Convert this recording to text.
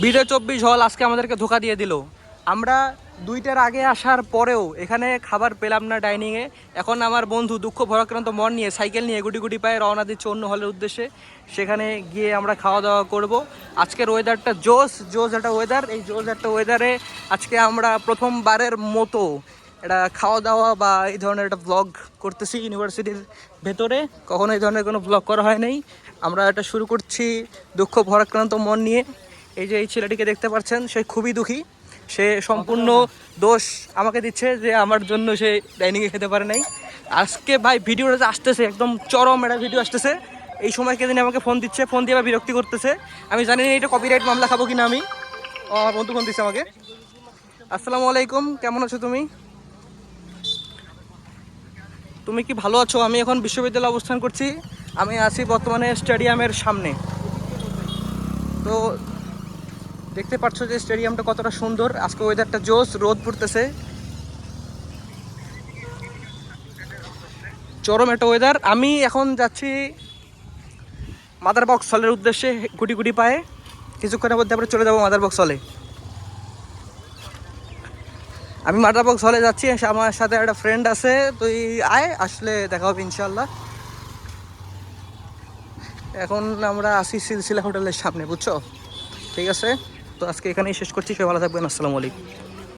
B24 হল আজকে আমাদেরকে ধোকা দিয়ে দিল। আমরা 2টার আগে আসার পরেও এখানে খাবার পেলাম না ডাইনিংয়ে। এখন আমার বন্ধু দুঃখ ভরাক্রান্ত মন নিয়ে সাইকেল নিয়ে গুটি গুটি পায়ে রওনা দিচ্ছে অন্য হলের উদ্দেশ্যে। সেখানে গিয়ে আমরা খাওয়া দাওয়া করব। আজকের ওয়েদারটা জোস জোস একটা ওয়েদার। এই জোস একটা ওয়েদারে আজকে আমরা প্রথমবারের মতো এটা খাওয়া দাওয়া বা এই ধরনের একটা ব্লগ করতেছি ইউনিভার্সিটির ভেতরে। কখনো এই ধরনের কোনো ব্লগ করা হয় নাই। আমরা এটা শুরু করছি দুঃখ ভরাক্রান্ত মন নিয়ে। এই যে এই ছেলেটিকে দেখতে পাচ্ছেন, সে খুবই দুঃখী। সে সম্পূর্ণ দোষ আমাকে দিচ্ছে যে আমার জন্য সে ডাইনিংয়ে খেতে পারে নাই। আজকে ভাই ভিডিওটা যে আসতেছে একদম চরম একটা ভিডিও আসতেছে। এই সময় কে দিন আমাকে ফোন দিচ্ছে, ফোন দিয়ে আবার বিরক্তি করতেছে। আমি জানি না এটা কপিরাইট মামলা খাবো কিনা আমি। আমার বন্ধু ফোন দিচ্ছে আমাকে। আসসালামু আলাইকুম, কেমন আছো তুমি? তুমি কি ভালো আছো? আমি এখন বিশ্ববিদ্যালয়ে অবস্থান করছি। আমি আছি বর্তমানে স্টেডিয়ামের সামনে। তো দেখতে পাচ্ছ যে স্টেডিয়ামটা কতটা সুন্দর। আজকে ওয়েদারটা জোস, রোদ পড়তেছে, চরম একটা ওয়েদার। আমি এখন যাচ্ছি মাদার বক্স হলের উদ্দেশ্যে গুটি গুটি পায়ে। কিছুক্ষণের মধ্যে আমরা চলে যাবো মাদার বক্স হলে। আমি মাদার বক্স হলে যাচ্ছি, আমার সাথে একটা ফ্রেন্ড আছে। তুই আয়, আসলে দেখা হবে ইনশাল্লাহ। এখন আমরা আসি সিলসিলা হোটেলের সামনে, বুঝছো? ঠিক আছে, তো আজকে এখানেই শেষ করছি। সবাই ভালো থাকবেন। আসসালামু আলাইকুম।